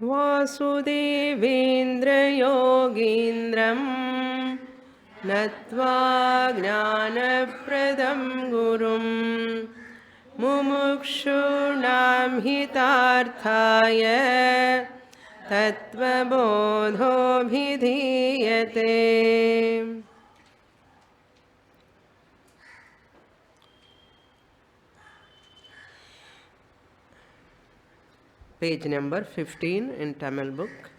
वासुदेवेन्द्रयोगीन्द्रं नत्वा ज्ञानप्रदं गुरुं मुमुक्षूणां हितार्थाय तत्त्वबोधोऽभिधीयते. Page number 15 in Tamil book.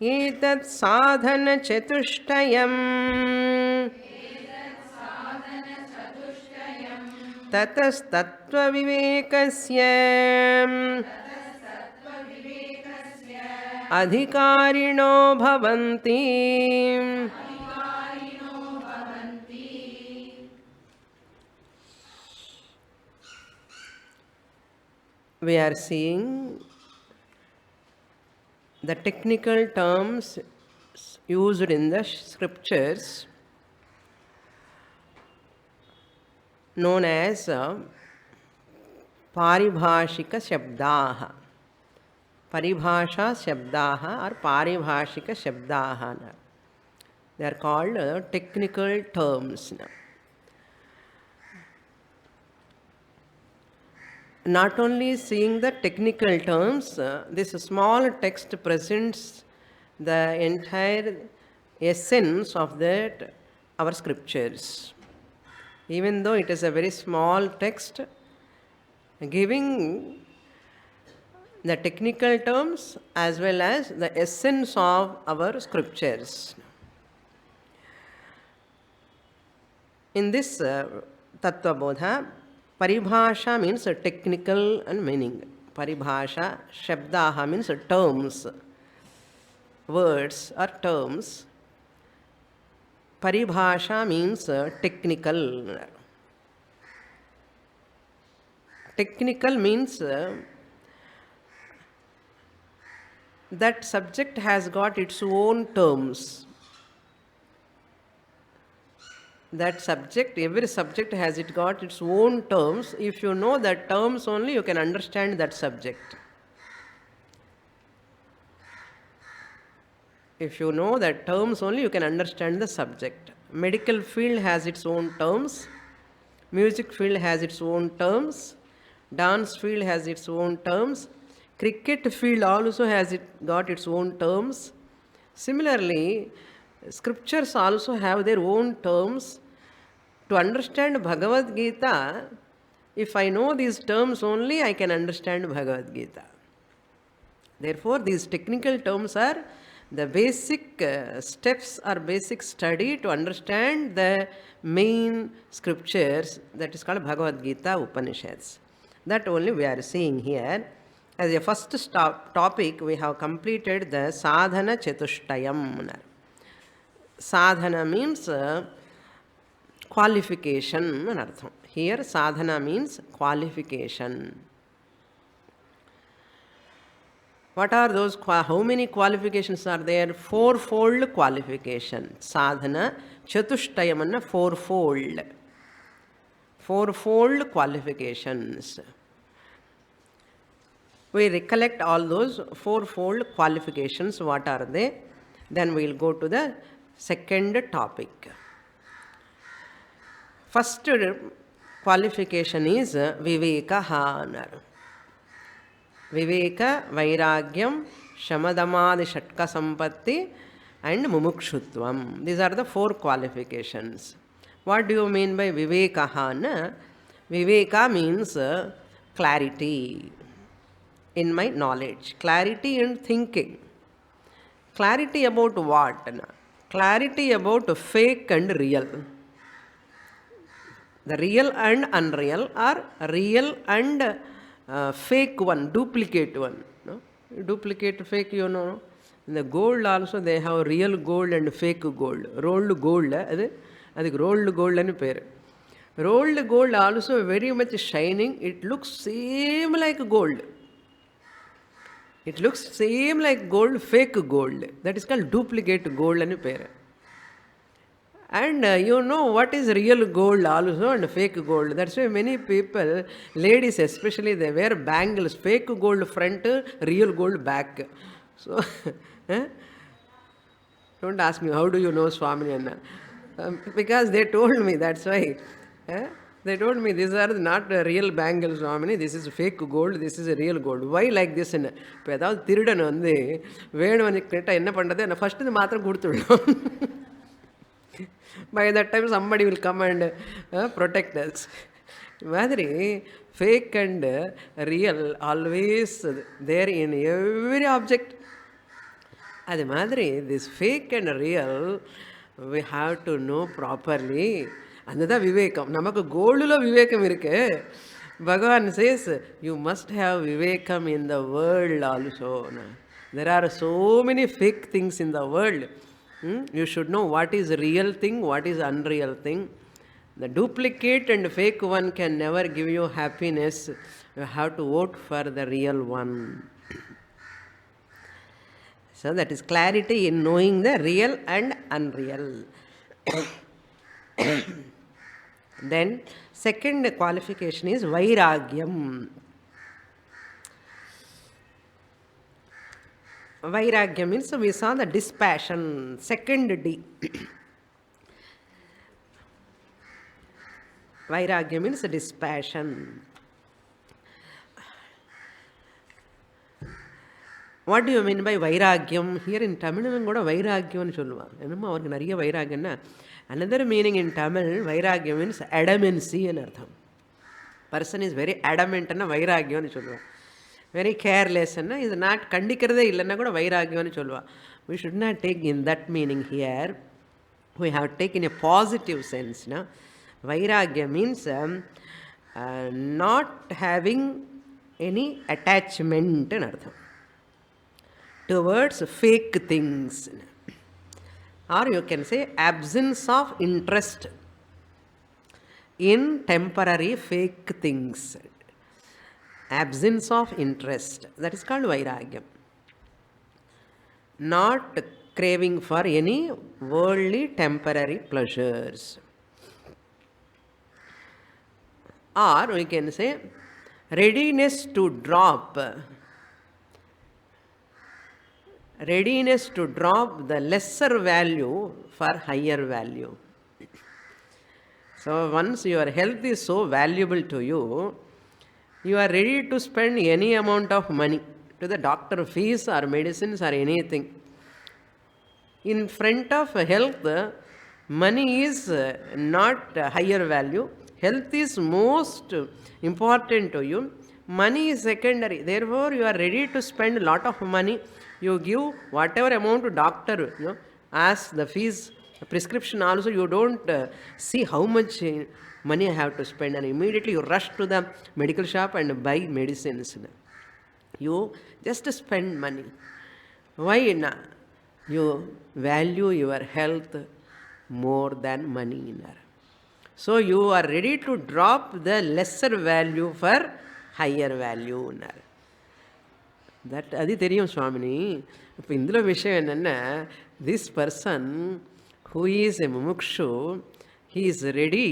एतत् साधनचतुष्टयम् ततस्तत्त्वविवेकस्य अधिकारिणो भवन्ति. We are seeing the technical terms used in the scriptures known as paribhashika shabdaha. Paribhasha shabdaha or paribhashika shabdaha. They are called technical terms. Not only seeing the technical terms, this small text presents the entire essence of that our scriptures. Even though it is a very small text, giving the technical terms as well as the essence of our scriptures. In this Tattva Bodha, Paribhasha means technical and meaning. Paribhasha, Shabdaha means terms, words or terms. Paribhasha means technical. Technical means that subject has got its own terms. That subject, every subject has got its own terms. If you know that terms only, you can understand that subject. If you know that terms only, you can understand the subject. Medical field has its own terms. Music field has its own terms. Dance field has its own terms. Cricket field also has got its own terms. Similarly, scriptures also have their own terms. To understand Bhagavad Gita, if I know these terms only, I can understand Bhagavad Gita. Therefore, these technical terms are the basic steps or basic study to understand the main scriptures, that is called Bhagavad Gita Upanishads. That only we are seeing here. As a first topic, we have completed the Sadhana Chatushtayam. Sadhana means qualification. Here, sadhana means qualification. What are those? How many qualifications are there? Fourfold qualification. Sadhana, Chatushtayam, fourfold. Fourfold qualifications. We recollect all those fourfold qualifications. What are they? Then we will go to the second topic. First qualification is Vivekaha. Viveka, Vairagyam, Shamadamadi Shatka Sampatti and Mumukshutvam. These are the four qualifications. What do you mean by Vivekaha? Viveka means clarity in my knowledge, clarity in thinking. Clarity about what? Clarity about fake and real. The real and unreal are real and fake one, duplicate one. No? Duplicate, fake, you know. In the gold also they have real gold and fake gold. Rolled gold, that's rolled gold and pair. Rolled gold also very much shining. It looks same like gold. It looks same like gold, fake gold. That is called duplicate gold and pair. And you know what is real gold also and fake gold. That's why many people, ladies especially, they wear bangles, fake gold front, real gold back. So, eh? Don't ask me, how do you know Swami Anna? Because they told me, that's why. Eh? They told me these are not real bangles, Swamini, this is fake gold, this is a real gold. Why like this? இப்போ ஏதாவது திருடன் வந்து வேணும்னு கேட்டால் என்ன பண்ணுறது, நான் first இது மாத்திரம் கொடுத்துடணும். By that time somebody will come and protect us. மாதிரி fake and real always there in every object. அது மாதிரி this fake and real we have to know properly. அதுதான் விவேகம். நமக்கு கோல்டில் விவேகம் இருக்கு. பகவான் says you must have vivekam in the world also. There are so many fake things in the world. You should know what is real thing, what is unreal thing. The duplicate and fake one can never give you happiness. You have to vote for the real one. So that is clarity in knowing the real and unreal. Then second qualification is vairagyam. Vairagya means we saw the dispassion, second D. Vairagya means dispassion. What do you mean by vairagyam? Here in Tamil, கூட வைராக்கியம்னு சொல்லுவாங்க. என்னமோ அவருக்கு நிறைய வைராக்கியம்னா, another meaning in Tamil, vairagya means adamancy ன்னு அர்த்தம். Person is very adamant ன்னா வைராக்கியம்னு சொல்லுவாங்க. Very careless ன்னா இது நாட் கண்டிக்கிறதே இல்லைன்னா கூட வைராக்கியம்னு சொல்லுவாங்க. We should not take in that meaning here. We have taken a positive sense. Vairagya means not having any attachment ன்னு அர்த்தம் towards fake things, or you can say absence of interest in temporary fake things. Absence of interest, that is called vairagyam. Not craving for any worldly temporary pleasures. Or we can say readiness to drop the lesser value for higher value. So once your health is so valuable to you, you are ready to spend any amount of money to the doctor fees or medicines or anything. In front of health, money is not higher value. Health is most important to you. Money is secondary. Therefore, you are ready to spend a lot of money. You give whatever amount to doctor, as the fees, prescription also, you don't see how much money I have to spend, and immediately you rush to the medical shop and buy medicines. You just spend money. Why? You value your health more than money. So you are ready to drop the lesser value for higher value. That adi theriyum Swamini. இப்போ இதில் விஷயம் என்னென்னா, this person who is a mumukshu, he is ready,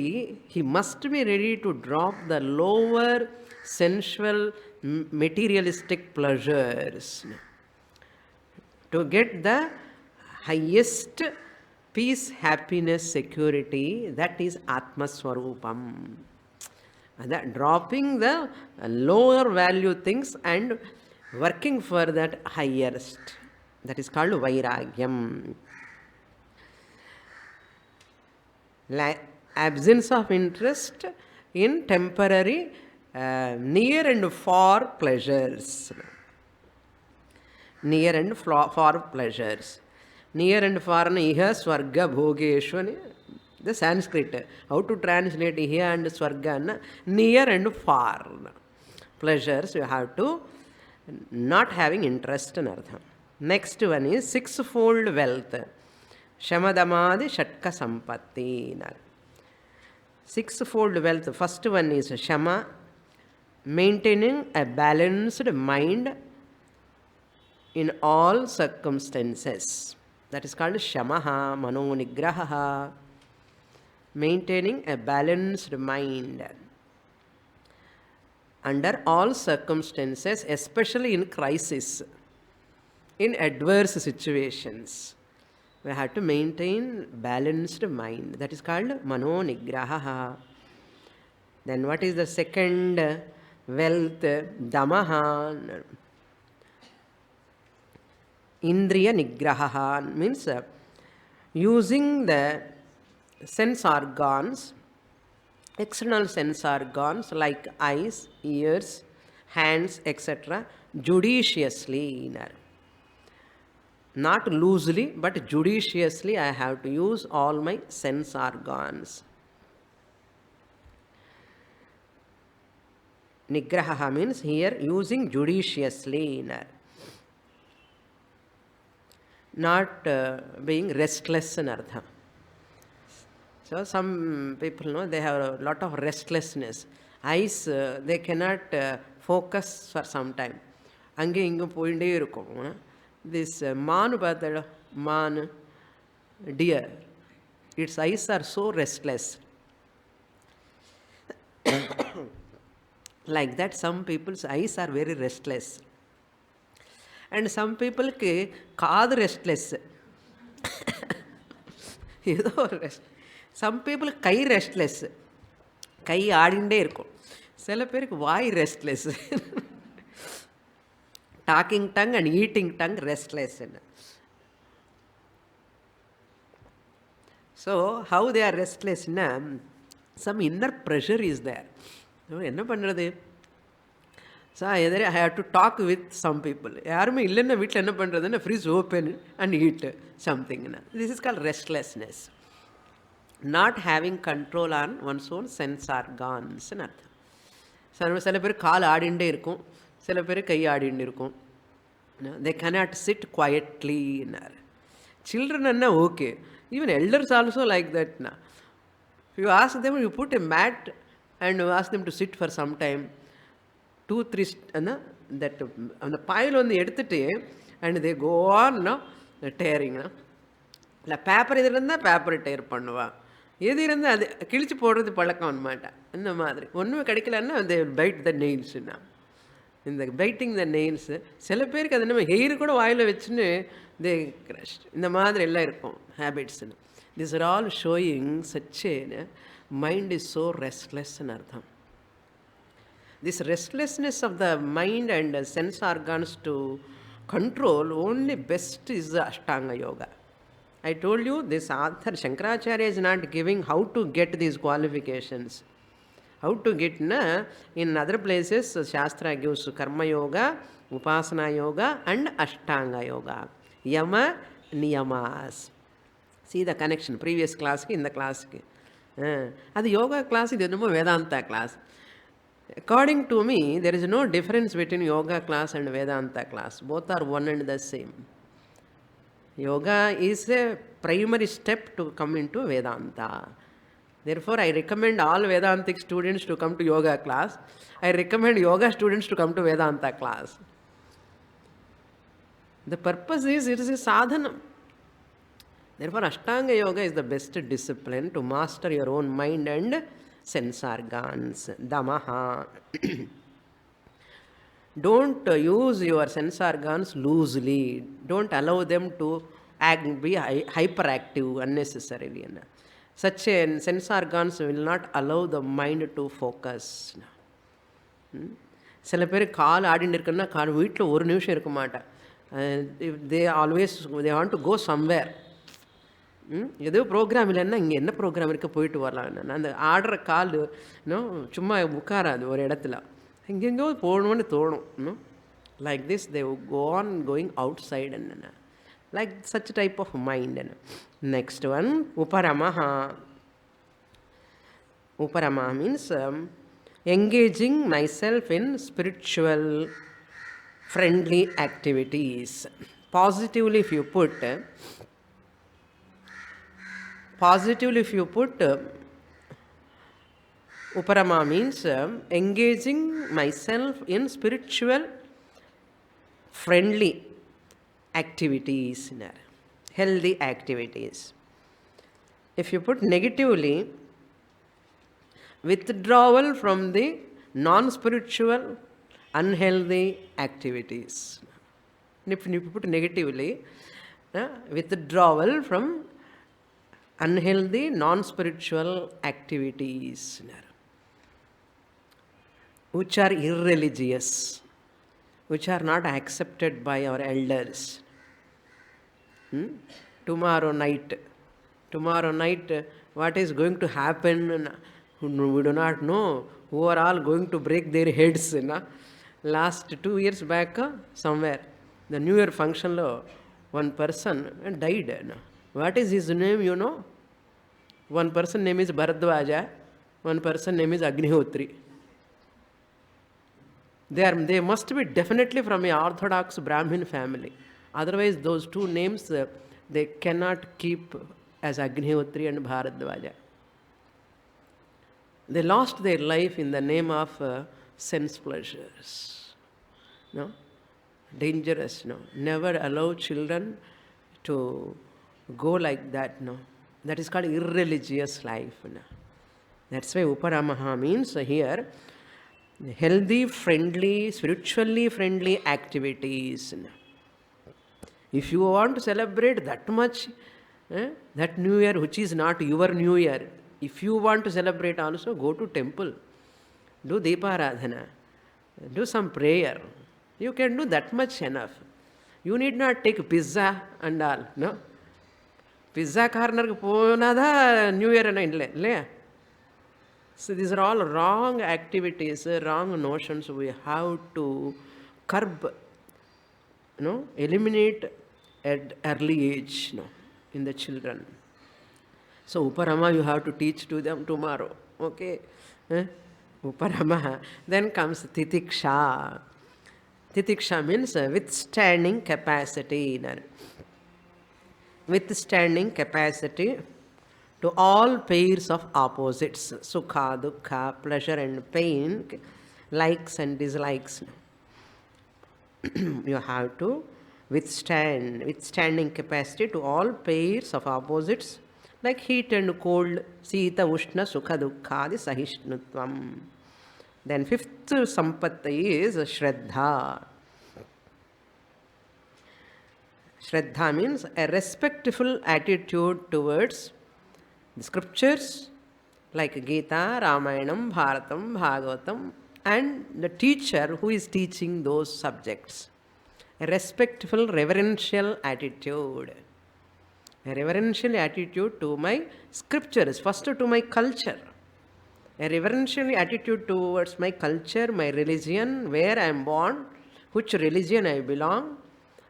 he must be ready to drop the lower sensual materialistic pleasures to get the highest peace, happiness, security, that is Atma Swarupam. That dropping the lower value things and working for that highest. That is called vairagyam. Absence of interest in temporary near and far pleasures. Near and far pleasures. Near and far iha swarga bhogeshwani. The Sanskrit. How to translate iha and swarga? Near and far pleasures you have to not having interest in artham. Next one is sixfold wealth. Shamadamadi Shatka Sampatti. Sixfold wealth. First one is Shama, maintaining a balanced mind in all circumstances. That is called Shamaha, Mano Nigraha. maintaining a balanced mind under all circumstances, especially in crisis, in adverse situations. We have to maintain balanced mind. That is called mano nigraha. Then what is the second wealth? Damaha. Indriya nigraha means using the sense organs, external sense organs like eyes, ears, hands, etc., judiciously. Not loosely, but judiciously, I have to use all my sense organs. Nigraha means here using judiciously. Not being restless in artha. So some people know they have a lot of restlessness. Eyes, they cannot focus for some time. Ange inga poinde irukum. This manu pathada, man, deer, its eyes are so restless. Like that, some people's eyes are very restless. And some people kaad restless. Some people kai restless. Kai aadinde irukkum. Sela perukku vaai restless. Talking tongue and eating tongue restless. So how they are restless? Some inner pressure is there. என்ன பண்ணுறது? So I have to talk with some people. யாருமே இல்லைன்னா வீட்டில் என்ன பண்ணுறதுன்னா fridge open and eat something. This is called restlessness. Not having control on one's own sense organs. சில பேர் கால் ஆடிண்டே இருக்கும், சில பேர் கை ஆடிண்டு இருக்கும். They cannot sit quietly. Children are okay. Even elders also like that. If you ask them, you put a mat and you ask them to sit for some time, 2-3 that அந்த boil வந்து எடுத்துட்டு and they go on tearing. இல்லை paper இது இருந்தால் பேப்பரை dare பண்ணுவான், எது இருந்தால் அது கிழிச்சு போடுறது பழக்கம் மாட்டேன். இந்த மாதிரி ஒன்றுமே கிடைக்கலன்னா அந்த பைட் த நெயில்ஸுன்னா இந்த பைட்டிங் த நெயில்ஸு. சில பேருக்கு அது நம்ம ஹெயிர் கூட வாயில் வச்சுன்னு தே கிரஷ், இந்த மாதிரி எல்லாம் இருக்கும் ஹேபிட்ஸ்னு. This are all showing such mind is so ரெஸ்ட்லெஸ்ன்னு அர்த்தம். This restlessness of the mind and sense organs to control, only best is the Ashtanga Yoga. I told you this author Shankaracharya is not giving how to get these qualifications. How to get, in other places Shastra gives Karma Yoga, Upasana Yoga and Ashtanga Yoga. Yama, Niyamas. See the connection, previous class in the class. That yoga class is no Vedanta class. According to me, there is no difference between yoga class and Vedanta class. Both are one and the same. Yoga is a primary step to come into Vedanta. Therefore, I recommend all Vedantic students to come to yoga class. I recommend yoga students to come to Vedanta class. The purpose is, it is a sadhana. Therefore, Ashtanga Yoga is the best discipline to master your own mind and sense organs. Damaha. Don't use your sense organs loosely. Don't allow them to be hyperactive unnecessarily. Such sense organs will not allow the mind to focus. சில பேர் கால் ஆடின்னு இருக்குன்னா கால் வீட்டில் ஒரு நிமிஷம் இருக்க மாட்டேன். they want to go somewhere. ஏதோ program இல்லைன்னா இங்கே என்ன ப்ரோக்ராம் இருக்க போயிட்டு வரலாம். அந்த ஆடுற கால் சும்மா உட்காராது ஒரு இடத்துல, எங்கெங்கோ போகணும்னு தோணும். Like this they go on going outside. Like such type of mind. Next one உபரமஹா. உபரமா means engaging myself in spiritual friendly activities. Positively if you put Uparama means engaging myself in spiritual friendly activities, healthy activities. If you put negatively, withdrawal from the non-spiritual, unhealthy activities. If you put negatively, withdrawal from unhealthy, non-spiritual activities, which are irreligious, which are not accepted by our elders. Tomorrow night, what is going to happen? We do not know. Who are all going to break their heads? Last 2 years back, somewhere, the New Year function, one person died. What is his name, you know? One person name is Bharadwaja, one person name is Agnihotri. They must be definitely from an Orthodox Brahmin family. Otherwise, those two names, they cannot keep as Agnihotri and Bharadwaja. They lost their life in the name of sense pleasures. No? Dangerous, no? Never allow children to go like that, no? That is called irreligious life. No? That's why Uparamaha means here, healthy, friendly, spiritually friendly activities. No? If you want to celebrate that much, that New Year, which is not your New Year, if you want to celebrate also, go to temple, do Deeparadhana, do some prayer. You can do that much enough. You need not take pizza and all, no? Pizza corner ponada New Year and so these are all wrong activities, wrong notions. We have to curb, eliminate at early age, in the children. So Uparama you have to teach to them tomorrow. Okay? Uparama. Then comes Titiksha. Titiksha means withstanding capacity. Withstanding capacity to all pairs of opposites. Sukha, dukkha, pleasure and pain, likes and dislikes. You have to withstanding capacity to all pairs of opposites, like heat and cold, sita, ushna, sukha, dukkhadi, sahishnutvam. Then fifth sampatti is Shraddha. Shraddha means a respectful attitude towards the scriptures like Gita, Ramayanam, Bharatam, Bhagavatam, and the teacher who is teaching those subjects. A respectful, reverential attitude. A reverential attitude to my scriptures, first to my culture. A reverential attitude towards my culture, my religion, where I am born, which religion I belong,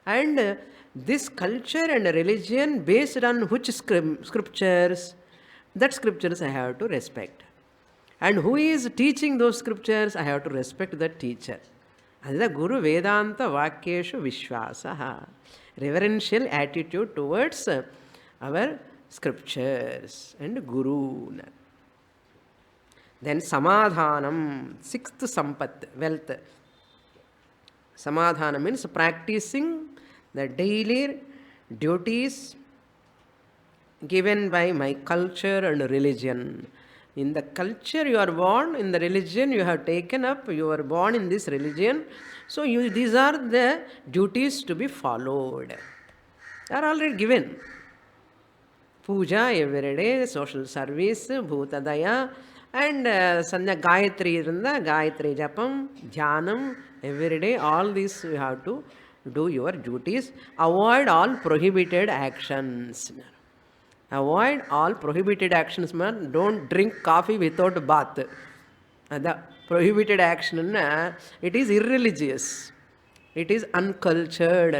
and this culture and religion based on which scriptures, that scriptures I have to respect. And who is teaching those scriptures, I have to respect that teacher. And the Guru Vedanta Vakyeshu Vishwasaha. Reverential attitude towards our scriptures and Guru. Then Samadhanam, sixth Sampat, wealth. Samadhana means practicing the daily duties given by my culture and religion. In the culture you are born, in the religion you have taken up, you are born in this religion. So these are the duties to be followed. They are already given. Puja every day, social service, Bhutadaya, and Sandhya Gayatri irunda, Gayatri Japam, Dhyanam, every day, all these you have to do your duties. Avoid all prohibited actions. Avoid all prohibited actions, man. Don't drink coffee without bath. The prohibited action, it is irreligious. It is uncultured.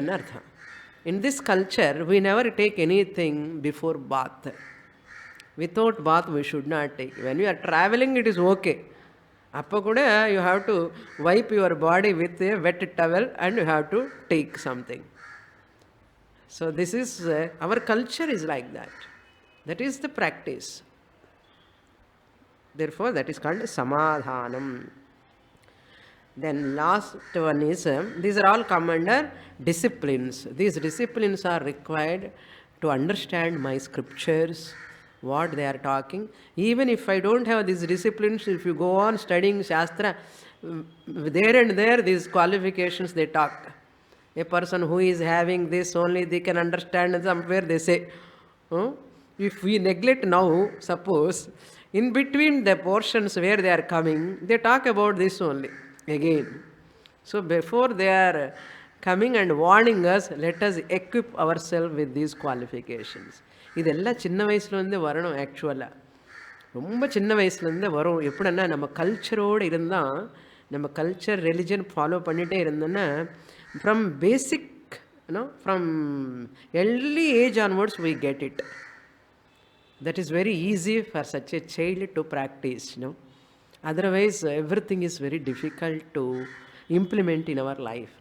In this culture, we never take anything before bath. Without bath, we should not take. When you are traveling, it is okay. Appa you have to wipe your body with a wet towel and you have to take something. So this is, our culture is like that. That is the practice. Therefore, that is called Samadhanam. Then last one is, these are all come under disciplines. These disciplines are required to understand my scriptures, what they are talking. Even if I don't have these disciplines, if you go on studying Shastra, there and there, these qualifications they talk. A person who is having this only, they can understand somewhere, they say. If we neglect now, suppose, in between the portions where they are coming, they talk about this only again. So before they are coming and warning us, let us equip ourselves with these qualifications. இதெல்லாம் சின்ன வயசுலேருந்தே வரணும் ஆக்சுவலாக. ரொம்ப சின்ன வயசுலேருந்தே வரும். எப்படின்னா நம்ம கல்ச்சரோடு இருந்தால், நம்ம கல்ச்சர் ரிலிஜன் ஃபாலோ பண்ணிகிட்டே இருந்தோன்னா, from basic from early age onwards we get it. That is very easy for such a child to practice. Otherwise, everything is very difficult to implement in our life.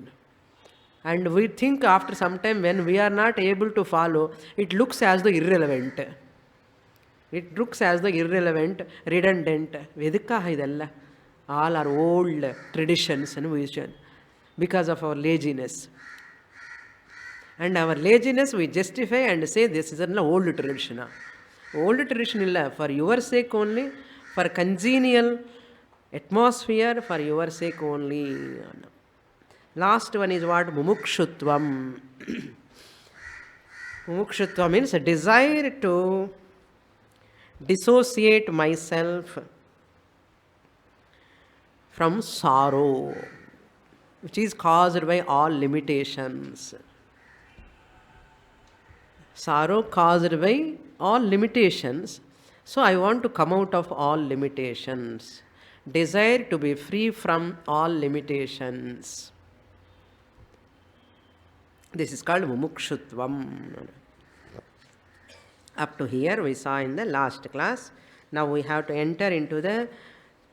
And we think after some time, when we are not able to follow, it looks as though irrelevant. It looks as though irrelevant, redundant. Vedikaha idella. All are old traditions and vision because of our laziness. And our laziness we justify and say this is an old tradition. Old tradition illa, for your sake only, for congenial atmosphere, for your sake only. Last one is what? Mumukshutvam. Mumukshutvam means a desire to dissociate myself from sorrow, which is caused by all limitations. Sorrow caused by all limitations. So I want to come out of all limitations. Desire to be free from all limitations. This is called mumukshutvam. Up to here we saw in the last class. Now we have to enter into the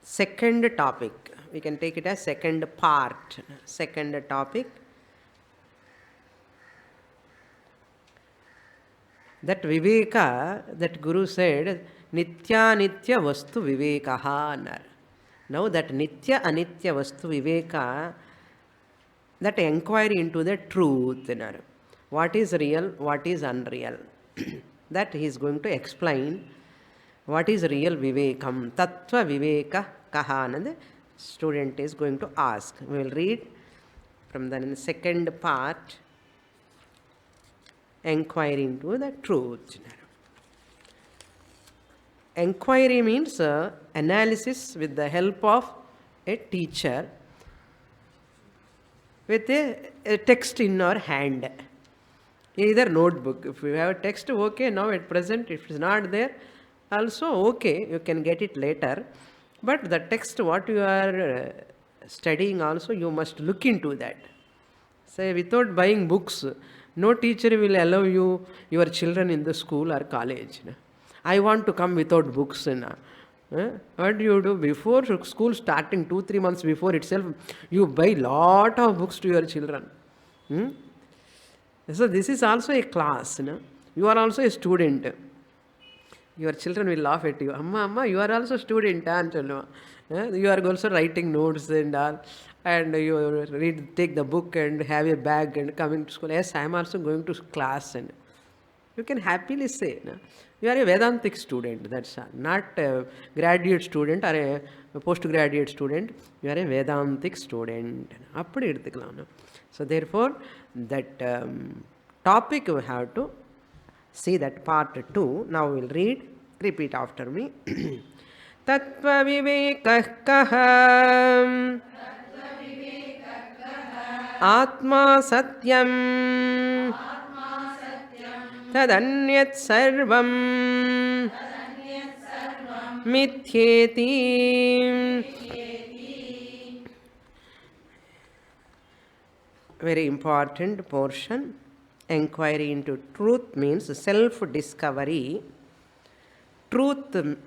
second topic. We can take it as second part. Second topic. That viveka, that Guru said, nitya nitya vastu vivekaha. Now that nitya anitya vastu viveka, that inquiry into the truth. What is real, what is unreal. That he is going to explain. What is real vivekam? Tattva viveka kaha. The student is going to ask. We will read from the second part. Enquiry into the truth. Enquiry means analysis with the help of a teacher with a text in our hand. Either notebook. If you have a text, okay, now at present, if it is not there, also okay, you can get it later. But the text, what you are studying also, you must look into that. Say, without buying books, no teacher will allow you, your children in the school or college. I want to come without books. What do you do? Before school starting, 2-3 months before itself, you buy lot of books to your children. So this is also a class. You are also a student. Your children will laugh at you. Amma, you are also a student. You are also writing notes and all. And you take the book and have a bag and coming to school. Yes, I am also going to class. And you can happily say, you are a Vedantic student. That's all. Not a graduate student or a postgraduate student. You are a Vedantic student. So therefore, that topic we have to see that part 2. Now we will read. Repeat after me. Tattva vivekah kaham Atma satyam Tadanyat sarvam Mithyeti. Very important portion. Enquiry into truth means self-discovery. Truth,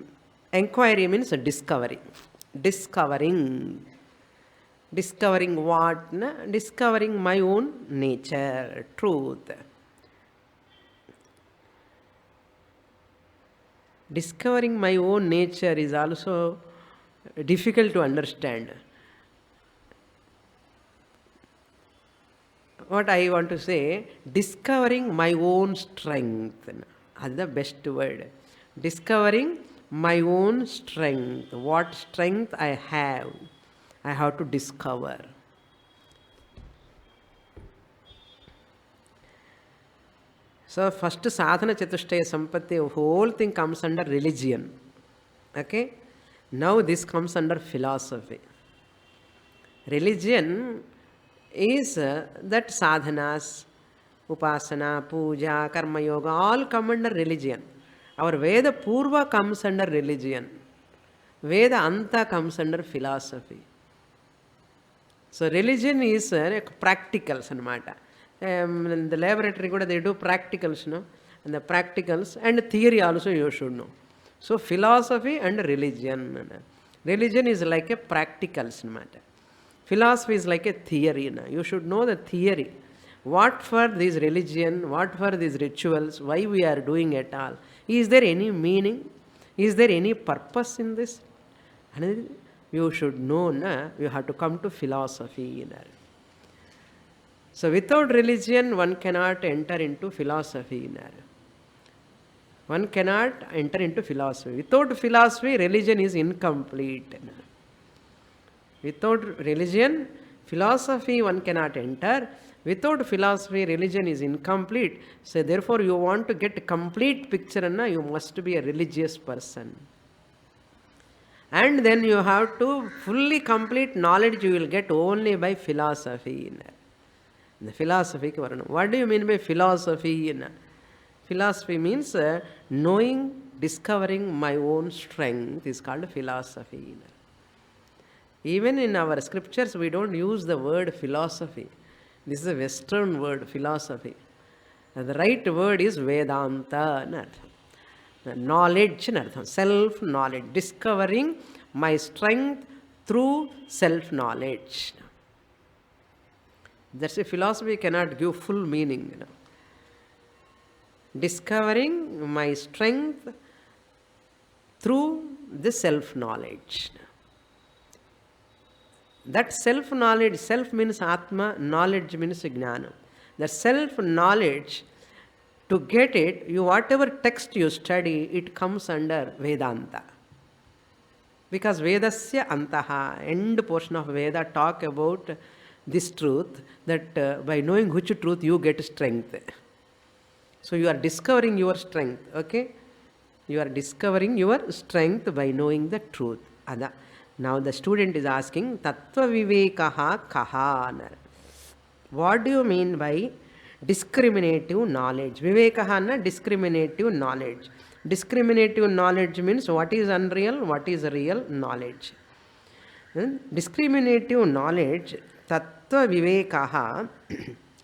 enquiry means discovery. Discovering. Discovering what? Discovering my own nature, truth. Discovering my own nature is also difficult to understand. What I want to say, discovering my own strength. That's the best word. Discovering my own strength. What strength I have to discover. So first sadhana chatushtaya sampatti, whole thing comes under religion. Okay? Now this comes under philosophy. Religion is that sadhanas, upasana, puja, karma yoga, all come under religion. Our Veda Purva comes under religion. Veda Anta comes under philosophy. So religion is practicals anamata. In the laboratory they do practicals, no? And the practicals and theory also you should know. So philosophy and religion. Religion is like a practicals anamata. Philosophy is like a theory. No? You should know the theory. What for this religion, what for these rituals, why we are doing it all. Is there any meaning? Is there any purpose in this? And you should know, na? You have to come to philosophy. So without religion, one cannot enter into philosophy. One cannot enter into philosophy. Without philosophy, religion is incomplete. Without religion, philosophy one cannot enter. Without philosophy, religion is incomplete. So therefore, you want to get a complete picture, you must be a religious person. And then you have to fully complete knowledge you will get only by philosophy. The philosophy. What do you mean by philosophy? Philosophy means knowing, discovering my own strength is called philosophy. Even in our scriptures, we don't use the word philosophy. This is a Western word, philosophy. And the right word is Vedanta. Knowledge, self-knowledge. Discovering my strength through self-knowledge. That's a philosophy cannot give full meaning. Discovering my strength through the self-knowledge. That self-knowledge, self means Atma, knowledge means Jnana. The self-knowledge, to get it, whatever text you study, it comes under Vedanta. Because Vedasya Antaha, end portion of Veda, talk about this truth, that by knowing which truth you get strength. So you are discovering your strength, okay? You are discovering your strength by knowing the truth. Now the student is asking, Tattva Vivekaha Kaha. What do you mean by discriminative knowledge? Vivekaha na discriminative knowledge. Discriminative knowledge means what is unreal, what is real knowledge. Discriminative knowledge, Tattva Vivekaha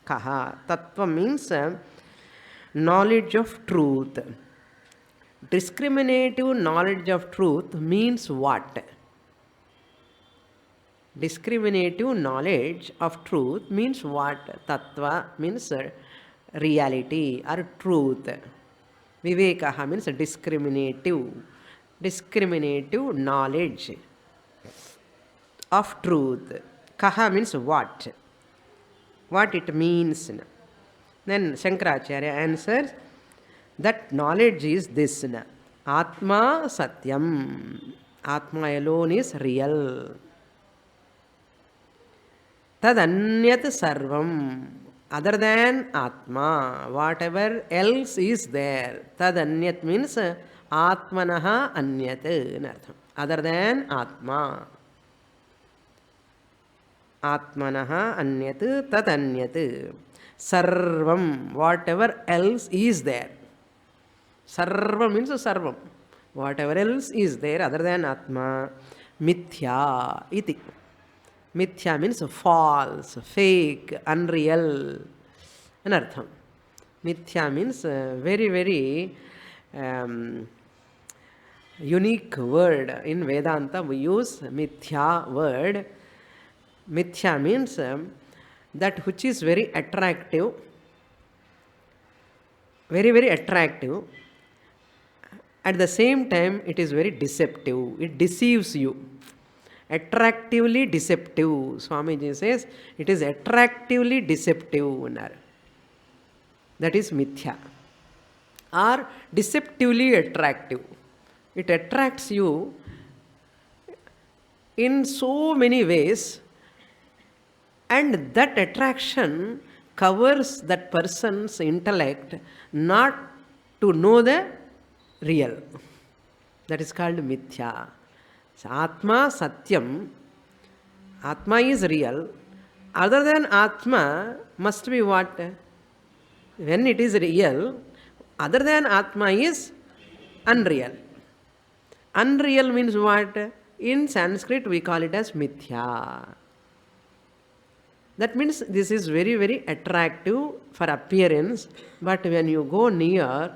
Kaha. Tattva means knowledge of truth. Discriminative knowledge of truth means what? Discriminative knowledge of truth means what? Tattva means reality or truth. Vivekaha means discriminative. Discriminative knowledge of truth. Kaha means what? What it means. Then Shankaracharya answers, that knowledge is this. Atma Satyam. Atma alone is real. Tadanyat sarvam. Other than Atma, whatever else is there. Tadanyat means Atmanaha Anyat. Other than Atma. Atmanaha Anyat Tadanyat. Sarvam. Whatever else is there. Sarvam means sarvam. Whatever else is there other than Atma. Mithya iti. Mithya means false, fake, unreal. Anartham. Mithya means very, very unique word. In Vedanta we use Mithya word. Mithya means that which is very attractive. Very, very attractive. At the same time, it is very deceptive. It deceives you. Attractively deceptive. Swamiji says, it is attractively deceptive. That is mithya. are deceptively attractive. It attracts you in so many ways, and that attraction covers that person's intellect not to know the real. That is called mithya. So, Atma Satyam, Atma is real. Other than Atma must be what? When it is real, other than Atma is unreal. Unreal means what? In Sanskrit we call it as mithya. That means this is very, very attractive for appearance, but when you go near,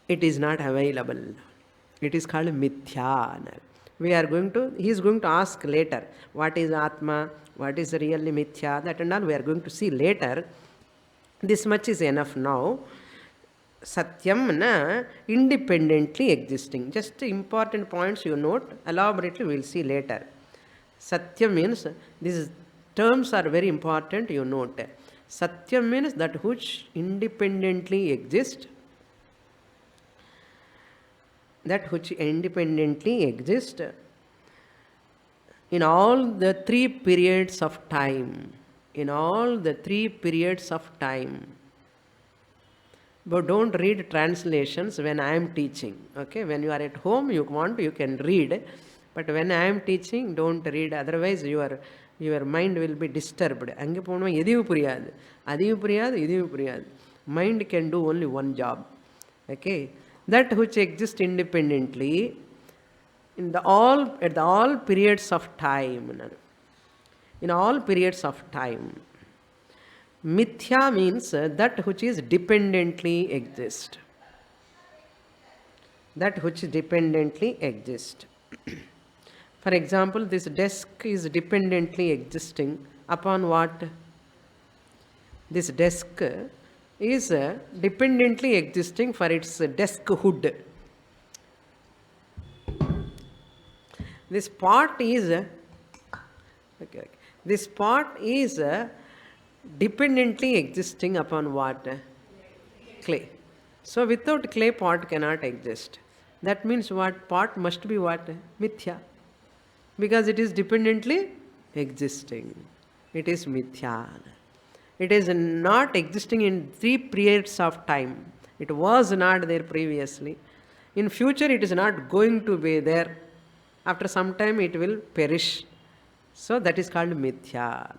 it is not available. It is called mithya. He is going to ask later, what is Atma, what is really mithya, that and all we are going to see later. This much is enough now. Satyam na independently existing. Just important points you note, elaborately we will see later. Satyam means, these terms are very important, you note. Satyam means that which independently exists. That which independently exists in all the three periods of time. In all the three periods of time. But don't read translations when I am teaching. Okay, when you are at home, you can read. But when I am teaching, don't read. Otherwise, your mind will be disturbed. Mind can do only one job. Okay, that which exists independently at all periods of time. In all periods of time. Mithya means that which is dependently exist. That which dependently exist. For example, this desk is dependently existing upon what? This desk is dependently existing for its desk hood. This pot is This pot is dependently existing upon what? Clay. So without clay, pot cannot exist. That means what? Pot must be what? Mithya. Because it is dependently existing. It is mithya. It is not existing in three periods of time. It was not there previously. In future, it is not going to be there. After some time, it will perish. So that is called mithya.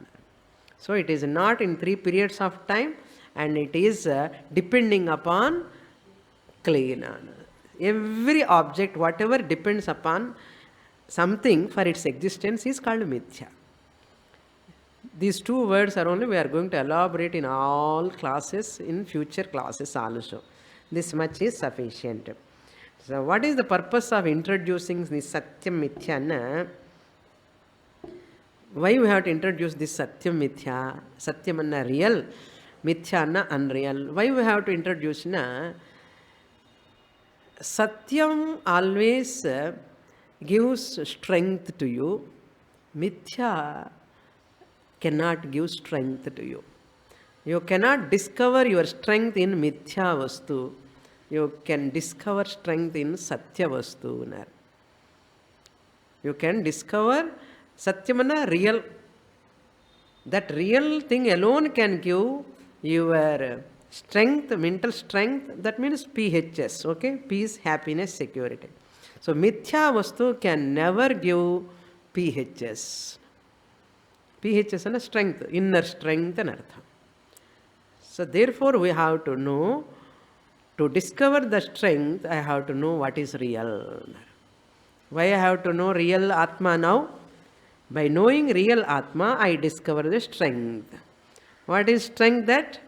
So it is not in three periods of time, and it is depending upon clay. Every object, whatever depends upon something for its existence, is called mithya. These two words are only we are going to elaborate in all classes, in future classes also. This much is sufficient. So what is the purpose of introducing this Satyam Mithya? Why we have to introduce this Satyam Mithya? Satyam anna real, Mithya anna unreal. Why we have to introduce na? Satyam always gives strength to you. Mithya cannot give strength to you. You cannot discover your strength in Mithya Vastu. You can discover strength in Satya Vastu. You can discover Satyamana real. That real thing alone can give your strength, mental strength. That means PHS, okay? Peace, happiness, security. So Mithya Vastu can never give PHS. PHS is strength, inner strength and artha. So therefore we have to know, to discover the strength, I have to know what is real. Why I have to know real Atma now? By knowing real Atma, I discover the strength. What is strength? That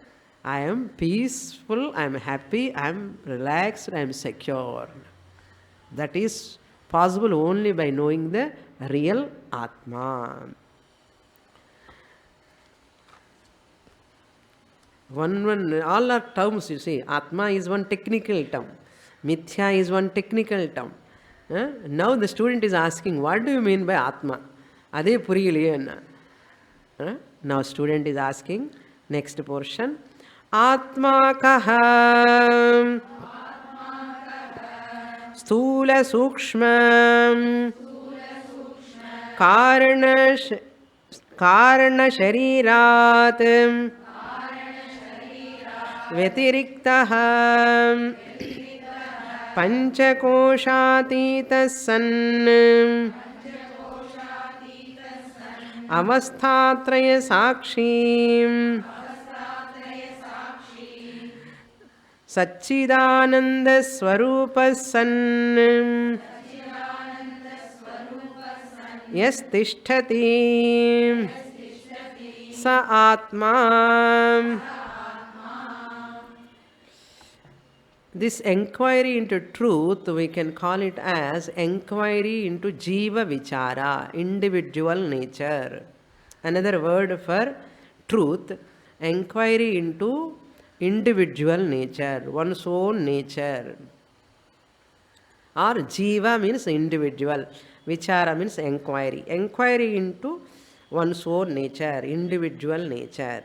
I am peaceful, I am happy, I am relaxed, I am secure. That is possible only by knowing the real Atma. All are terms, you see. Atma is one technical term. Mithya is one technical term. Now the student is asking, what do you mean by Atma? Ade puriyaliye. Now student is asking, next portion. आत्मा कः स्थूल सूक्ष्म कारण कारण शरीरात् व्यतिरिक्तः पंचकोशातीतः सन् अवस्थात्रय साक्षी सच्चिदानंद स्वरूपः सन् यस्तिष्ठति स आत्मा. This enquiry into truth, we can call it as enquiry into jiva vichara, individual nature. Another word for truth, enquiry into individual nature, one's own nature. Or jiva means individual, vichara means enquiry. Enquiry into one's own nature, individual nature.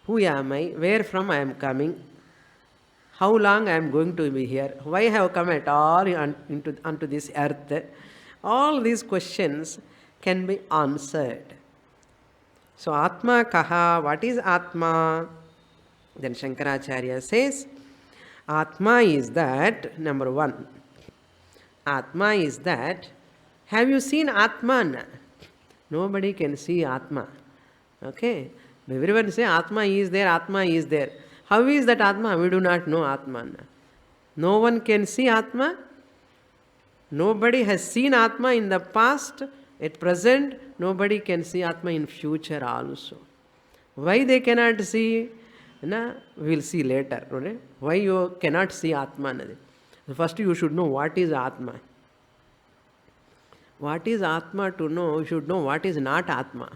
Who am I? Where from I am coming? How long I am going to be here? Why I have come at all onto this earth? All these questions can be answered. So Atma Kaha, what is Atma? Then Shankaracharya says, Atma is that, number one. Atma is that, have you seen Atman? Nobody can see Atma. Okay? Everyone say Atma is there, Atma is there. How is that Atma? We do not know Atman. No one can see Atma. Nobody has seen Atma in the past. At present, nobody can see Atma in future also. Why they cannot see? We will see later. Right? Why you cannot see Atma? First you should know what is Atma. What is Atma to know? You should know what is not Atma.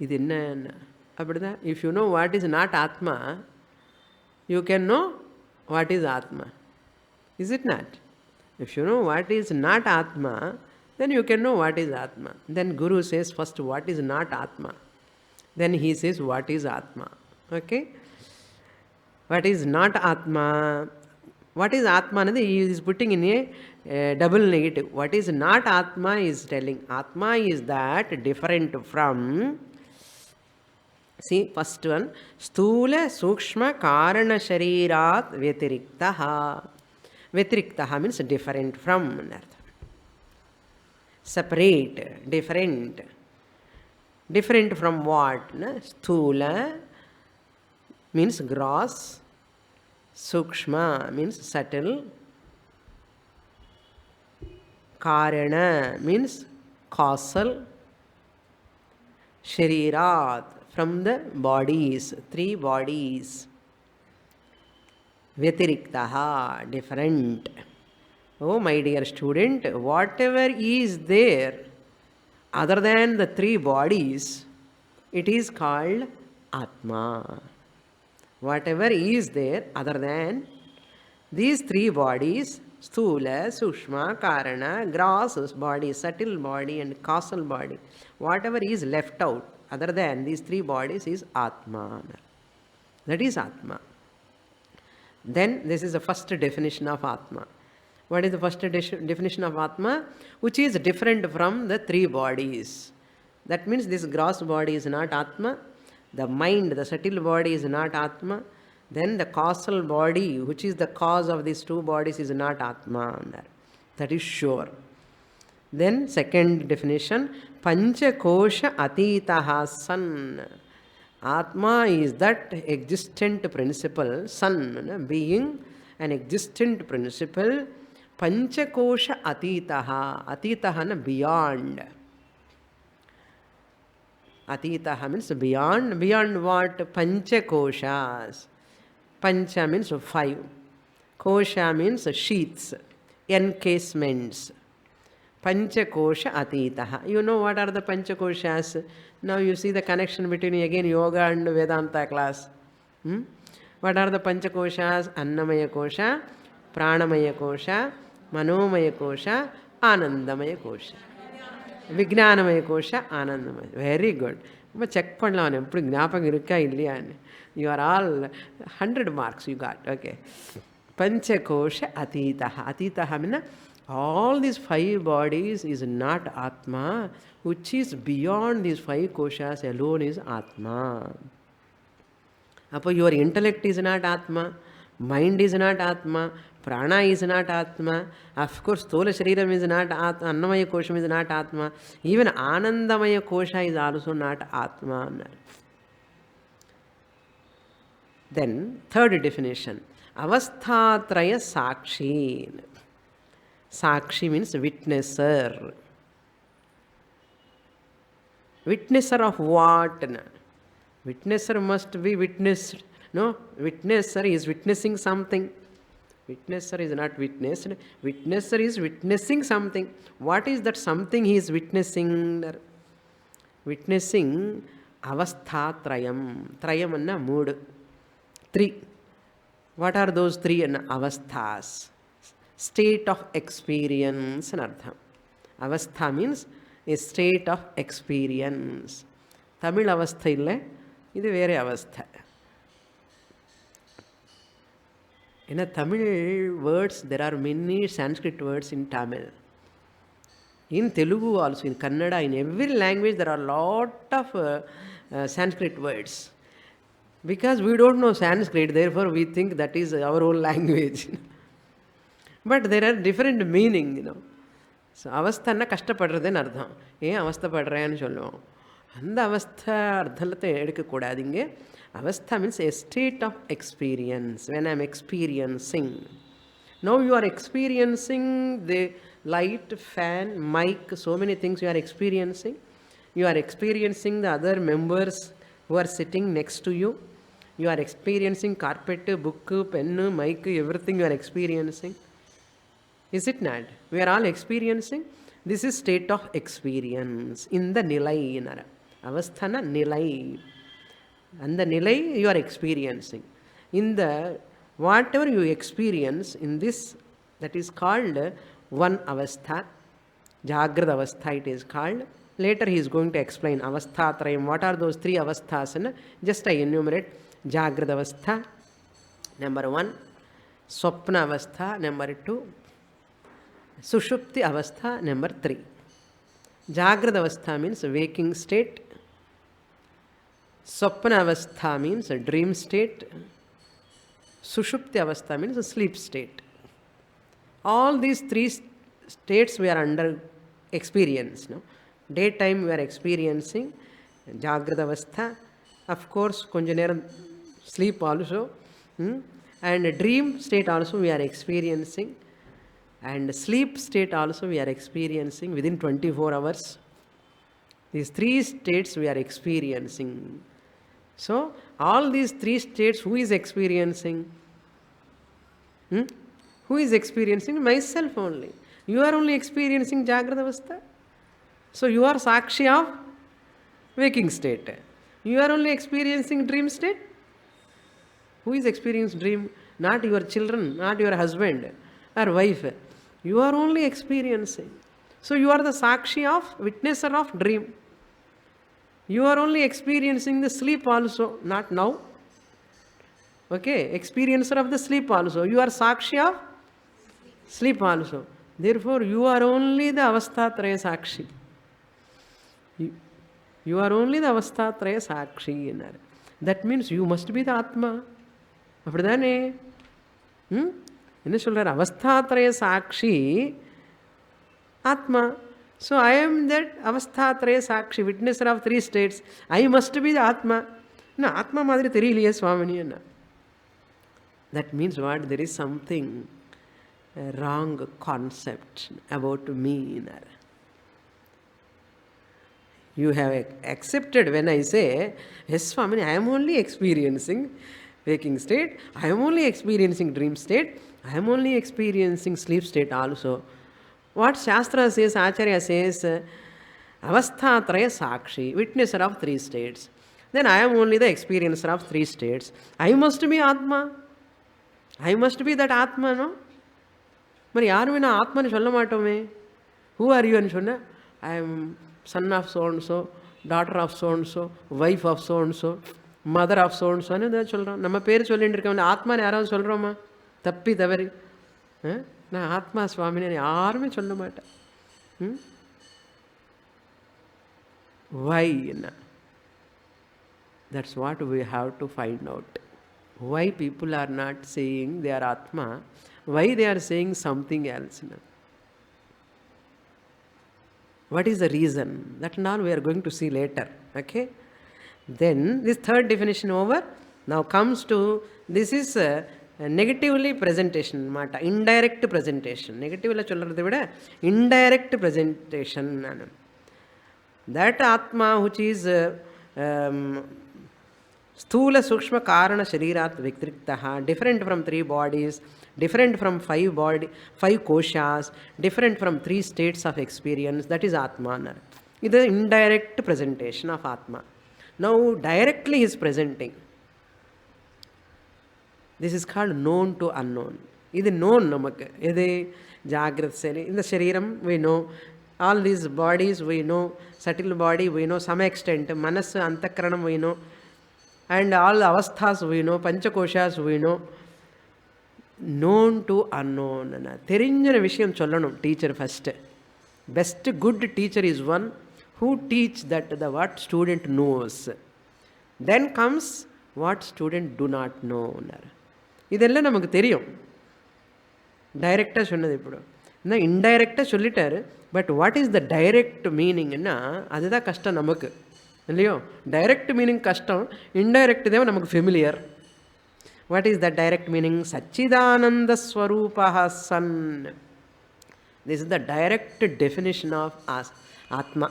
If you know what is not Atma, you can know what is Atma. Is it not? If you know what is not Atma, then you can know what is Atma. Then Guru says first what is not Atma. Then he says what is Atma. Okay? What is not Atma? What is Atma? He is putting in a double negative. What is not Atma is telling. Atma is that different from. See, first one, Stula Sukshma Karana Sharirat Vyatiriktaha. Vyatiriktaha means different from. Separate, different. Different from what? Stula means gross. Sukshma means subtle. Karana means causal. Sharirat from the bodies, three bodies. Vyatiriktaha, different. Oh, my dear student, whatever is there other than the three bodies, it is called Atma. Whatever is there other than these three bodies, Sthula, Sushma, Karana, gross body, subtle body and causal body, whatever is left out other than these three bodies is Atma. That is Atma. Then this is the first definition of Atma. What is the first definition of Atma? Which is different from the three bodies. That means this gross body is not Atma. The mind, the subtle body is not Atma. Then the causal body, which is the cause of these two bodies, is not Atma. That is sure. Then second definition, Pancha Kosha Atitaha San. Atma is that existent principle, San, being an existent principle. Pancha Kosha Atitaha. Atitaha beyond. Atitaha means beyond. Beyond what? Pancha Koshas. Pancha means five. Kosha means sheaths, encasements. Panchakosha Atitaha. You know what are the Panchakoshas? Now you see the connection between again yoga and Vedanta class. What are the Panchakoshas? Annamaya Kosha, Pranamaya Kosha, Manomaya Kosha, Anandamaya Kosha. Vijnanamaya Kosha, Anandamaya. Very good. இப்போ check பண்ணலாம் எப்படி ஞாபகம் இருக்கா இல்லையான்னு. You are all 100 marks you got. Okay. Panchakosha atitaha. Atitaha means all these 5 bodies is not Atma, which is beyond these 5 koshas alone is Atma. Appo your intellect is not Atma, mind is not Atma, prana is not Atma, of course Thola Shariram is not Atma, Annamaya Kosham is not Atma, even Anandamaya Kosha is also not Atma. Then third definition, Avasthatraya Sakshi. Sakshi means witnesser. Witnesser of what? Witnesser must be witnessed. No, witnesser is witnessing something. Witnesser is not witnessed. Witnesser is witnessing something. What is that something he is witnessing? Witnessing avasthatrayam. Trayam anna mood. 3. What are those 3 avasthas? State of experience and artham. Avastha means a state of experience. Tamil avastha illa, idu vere avastha. In a Tamil words, there are many Sanskrit words in Tamil. In Telugu also, in Kannada, in every language, there are a lot of Sanskrit words. Because we don't know Sanskrit, therefore we think that is our own language. But there are different meaning, So, avastha கஷ்டப்படுறதுன்னு அர்த்தம். ஏன் அவஸ்தைப்படுறேன்னு சொல்லுவோம். அந்த அவஸ்தை அர்த்தத்தை எடுக்கக்கூடாதுங்க. Avastha means a state of experience. When I am experiencing. Now you are experiencing the light, fan, mic, so many things you are experiencing. You are experiencing the other members who are sitting next to you. You are experiencing carpet, book, pen, mic, everything you are experiencing. Is it not? We are all experiencing. This is state of experience. In the nilai. Avasthana nilai. And the nilai you are experiencing. In the whatever you experience in this, that is called one avastha. Jagrada avastha it is called. Later he is going to explain avasthatrayam. What are those 3 avasthas? Just I enumerate. Jagrada avastha, number 1. Swapna avastha, number 2. Sushupti avastha, number 3. Jagrada avastha means waking state. Swapna avastha means a dream state. Sushupti avastha means a sleep state. All these 3 states we are under experience. Daytime we are experiencing Jagrada avastha. Of course, konja neram sleep also. And dream state also we are experiencing. And sleep state also we are experiencing within 24 hours. These 3 states we are experiencing. So, all these 3 states, who is experiencing? Who is experiencing? Myself only. You are only experiencing Jagrada avastha. So, you are Sakshi of waking state. You are only experiencing dream state. Who is experiencing dream? Not your children, not your husband or wife. You are only experiencing. So you are the Sakshi of, witnesser of dream. You are only experiencing the sleep also, not now. Okay, experiencer of the sleep also. You are Sakshi of sleep also. Therefore, you are only the Avasthatraya Sakshi. You are only the Avasthatraya Sakshi. That means you must be the Atma. அப்படிதானே? என்ன சொல்றார்? அவஸ்தாத்ரய சாட்சி ஆத்மா. So I am that avasthatraya sakshi, witnesser of 3 states. I must be the Atma. No, Atma madri theriyaliye Swamini. That means what? There is something wrong concept about me. You have accepted when I say, yes Swamini, I am only experiencing waking state. I am only experiencing dream state. I am only experiencing sleep state also. What Shastra says, Acharya says, Avasthatraya Sakshi, witnesser of 3 states. Then I am only the experiencer of 3 states. I must be Atma. I must be that Atma, no? Mari yaru na Atma ni solla maatome. Who are you? And sonna, I am son of so and so, daughter of so and so, wife of so and so, mother of சோன்ஸோன்னு ஏதாவது சொல்கிறோம். நம்ம பேர் சொல்லிட்டு இருக்கோம். ஆத்மான்னு யாராவது சொல்கிறோமா? தப்பி தவறி நான் ஆத்மா சுவாமின்னு யாருமே சொல்ல மாட்டேன். Why? That's what we have to find out. Why people are not saying they are Atma? Why they are saying something else? What is the reason? That now we are going to see later. Okay? Then this third definition over. Now comes to, this is negatively presentation. Indirect presentation. Negative la solradhu vida indirect presentation. That Atma which is Sthula Sukshma Karana Sharirat Viktriktaha, different from 3 bodies, different from 5 koshas, different from 3 states of experience, that is Atma. This is the indirect presentation of Atma. Now directly he is presenting. This is called known to unknown. This is known namakku. This is Jagrat Sari. In the Shariram we know. All these bodies we know. Subtle body we know some extent. Manas, Antakaranam we know. And all avasthas we know, panchakoshas we know. Known to unknown. Therinjana vishayam sollanum teacher first. Best good teacher is one who teach that the what student knows. Then comes what student do not know. இதெல்லாம் நமக்கு தெரியும். டைரெக்டாக சொன்னது இப்படி இன்னும் இன்டைரக்டாக சொல்லிட்டாரு. But what is the direct மீனிங்னா அதுதான் கஷ்டம் நமக்கு இல்லையோ. டைரெக்ட் மீனிங் கஷ்டம், இன்டைரக்ட் தான் நமக்கு familiar. What is the direct meaning? சச்சிதானந்த ஸ்வரூபா சன். This is the direct definition of ஆத்மா.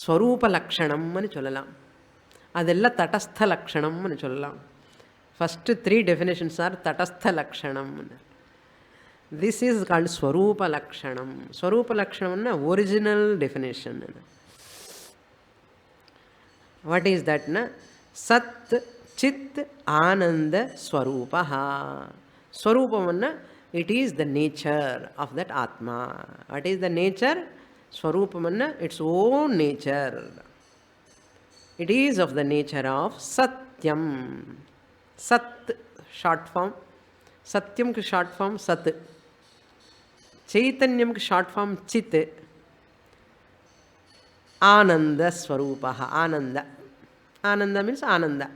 ஸ்வரூப லக்ஷணம்னு சொல்லலாம். அதெல்லாம் தடஸ்த லக்ஷணம்னு சொல்லலாம். First 3 definitions are Tatastha Lakshanam. This is called Swarupa Lakshanam. Swarupa Lakshanam is original definition. What is that? Sat Chit Ananda Swarupaha. Swarupam, it is the nature of that Atma. What is the nature? Swarupam, its own nature. It is of the nature of Satyam. Sat, short form. Satyam ki short form Sat. Chaitanyam ki short form Chit. Ananda Swarupaha. Ananda. Ananda means Ananda.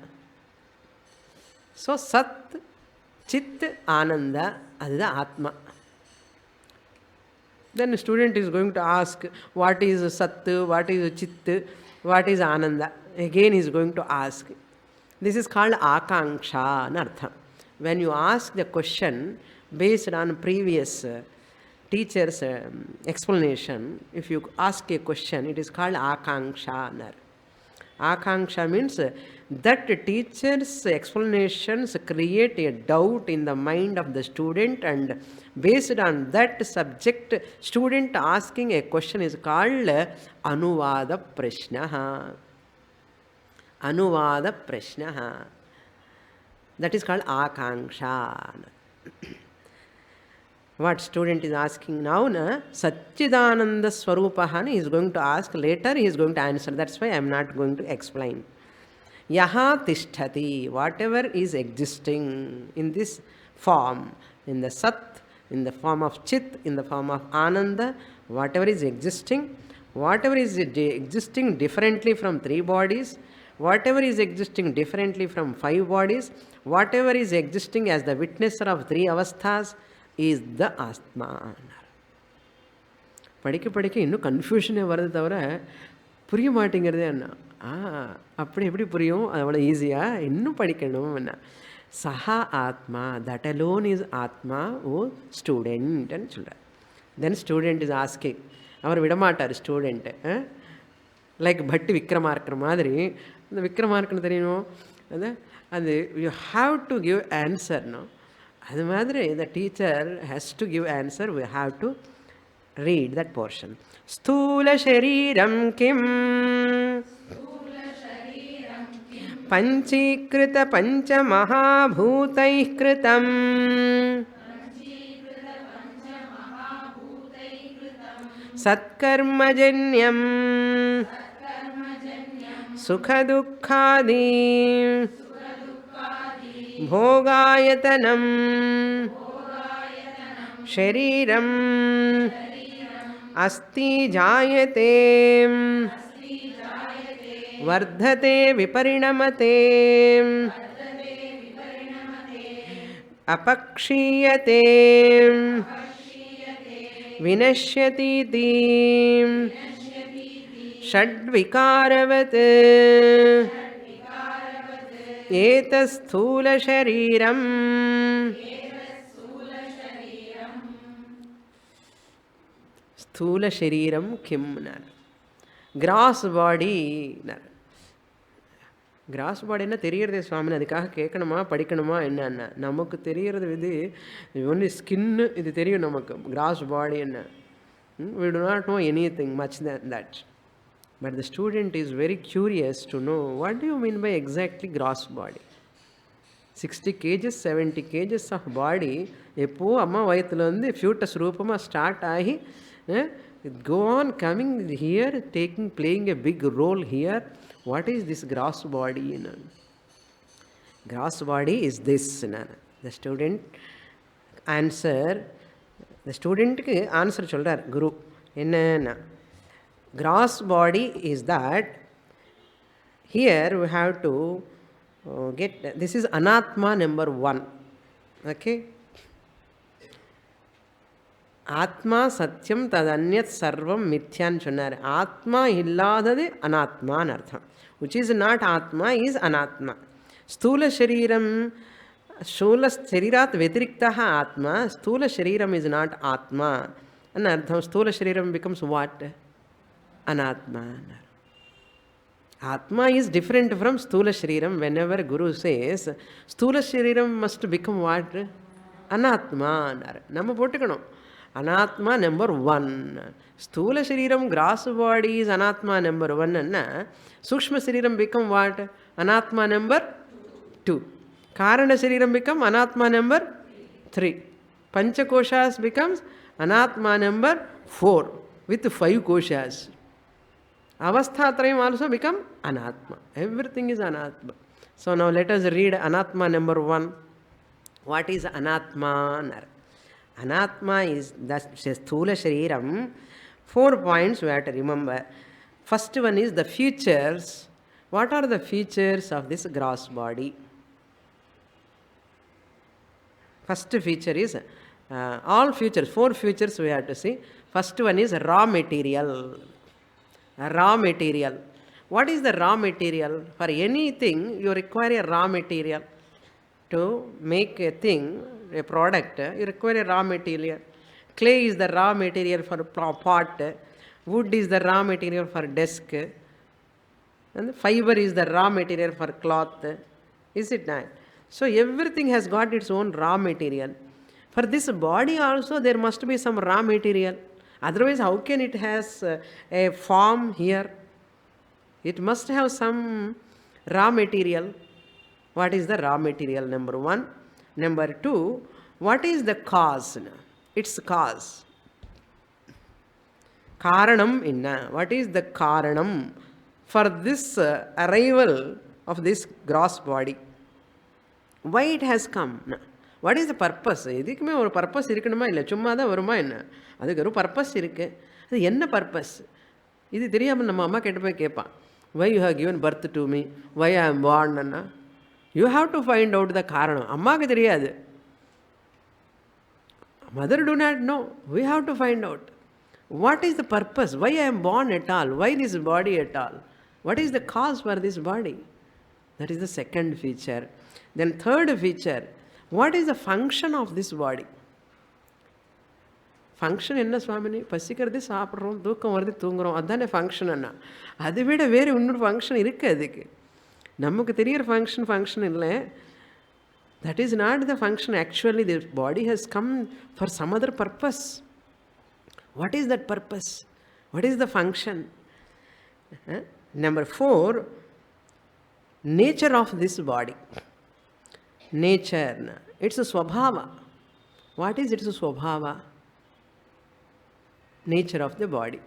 So Sat, Chit, Ananda, that is the Atma. Then the student is going to ask, what is Sat, what is Chit, what is Ananda? Again he is going to ask. This is called Akanksha Nartha. When you ask the question based on previous teacher's explanation, if you ask a question, it is called Akanksha. Akanksha means that teacher's explanations create a doubt in the mind of the student, and based on that subject, student asking a question is called Anuvada Prashnaha. Anuvada Prashnaha. That is called Akanksha. What student is asking now, Satchidananda Swarupahani is going to ask later, he is going to answer. That's why I am not going to explain. Yaha Tishtati, whatever is existing in this form, in the Sat, in the form of Chit, in the form of Ananda, whatever is existing differently from 3 bodies, whatever is existing differently from 5 bodies, whatever is existing as the witnesser of 3 avasthas is the Atma. படிக்க படிக்க இன்னும் கன்ஃபியூஷனே வருது தவிர புரிய மாட்டேங்கிறதே அண்ணா. அப்படி எப்படி புரியும்? அவ்வளோ ஈஸியாக இன்னும் படிக்கணும் அண்ணா. சஹா ஆத்மா, தட் அலோன் இஸ் ஆத்மா ஓ ஸ்டூடெண்ட்னு சொல்கிறார். Then student is asking. அவர் விடமாட்டார் ஸ்டூடெண்ட்டு. லைக் பட்டு விக்ரமார்க்கிற மாதிரி. இந்த விக்ரமார்க்குன்னு தெரியணும் அது யூ ஹாவ் டு கிவ் ஆன்சர்னோ. அது மாதிரி the teacher has to give answer. We have to read that portion. Sthula shariram kim panchikrita pancha mahabhutaih kritam satkarmajanyam सुखदुःखादि भोगायतनं शरीरम् अस्ति जायते वर्धते विपरिणमते अपक्षीयते विनश्यतीति षड्विकारवत् एतत्स्थूलशरीरम् स्थूलशरीरं किं नर கிராஸ் பாடி கிராஸ் பாடின்னா தெரியறதே சுவாமின்னு அதுக்காக கேட்கணுமா படிக்கணுமா என்னன்னா நமக்கு தெரியறது இது ஒன்லி ஸ்கின்னு இது தெரியும் நமக்கு கிராஸ் பாடி என்ன we do not know anything much than that, but the student is very curious to know what do you mean by exactly gross body. 60 kgs 70 kgs of body எப்போ அம்மா வயிற்றுலேருந்து ஃபியூட்டஸ் ரூபமாக start ஆகி go on coming here, playing a big role here. What is this gross body? Gross body is this. The student answer. The student answer சொல்றார் குரு என்னன்னா gross body is that here we have to get this is anatma number 1. Okay. ஆத்மா சத்தியம் ததன்யத் சர்வம் மித்யான்னு சொன்னார். ஆத்மா இல்லாதது அனாத்மான்னு அர்த்தம். Which is not ஆத்மா இஸ் அனாத்மா. ஸ்தூல சரீரம் ஸ்தூல சரீராத் வெதிரிக்தா ஆத்மா. ஸ்தூல சரீரம் இஸ் நாட் ஆத்மா அன்னு அர்த்தம். ஸ்தூல சரீரம் பிகம்ஸ் வாட்? அனாத்மா. Atma is different from Sthula Shariram. Whenever Guru says Sthula Shariram must become what? Anatma. நம்ம போட்டுக்கணும். Anatma number 1. Sthula Shariram, gross body is Anatma number 1. And Sukshma Shariram become what? Anatma number 2. Karana Shariram become Anatma number 3. Pancha Koshas becomes Anatma number 4 with 5 Koshas. Avasthatrayam also become Anatma. Everything is Anatma. So now let us read Anatma number 1. What is Anatma? Anatma is the Sthula Shariram. 4 points we have to remember. First one is the features. What are the features of this gross body? First feature is all features. 4 features we have to see. First one is raw material. Raw material. What is the raw material? For anything you require a raw material. To make a thing, a product, you require a raw material. Clay is the raw material for pot. Wood is the raw material for desk. And fiber is the raw material for cloth. Is it not? So everything has got its own raw material. For this body also there must be some raw material. Otherwise how can it has a form here? It must have some raw material. What is the raw material? Number 1. Number 2, what is the cause? Its cause. Karanam inna. What is the karanam for this arrival of this gross body? Why it has come? What is the purpose? இதுக்குமே ஒரு purpose இருக்கணுமா இல்லை சும்மா தான் வருமா என்ன? அதுக்கு ஒரு பர்பஸ் இருக்கு. அது என்ன பர்பஸ்? இது தெரியாமல் நம்ம அம்மா கிட்ட போய் கேட்பான். Why you have given birth to me? Why I am born? Anna you have to find out the காரணம். அம்மாவுக்கு தெரியாது. Mother do not know. We have to find out. What is the purpose? Why I am born at all? Why this body at all? What is the cause for this body? That is the second feature. Then third feature, what is the function of this body? Function என்ன சுவாமினி? பசிக்கிறது சாப்பிட்றோம், தூக்கம் வருது தூங்குறோம், அதுதானே function அண்ணா. அதை விட வேறு இன்னொரு ஃபங்க்ஷன் இருக்குது அதுக்கு. நமக்கு தெரிகிற ஃபங்க்ஷன் இல்லை. That is not the function. Actually the body has come for some other purpose. What is that purpose? What is the function? Number 4, nature of this body. Nature, it's a swabhava. What is its swabhava? Nature of the body.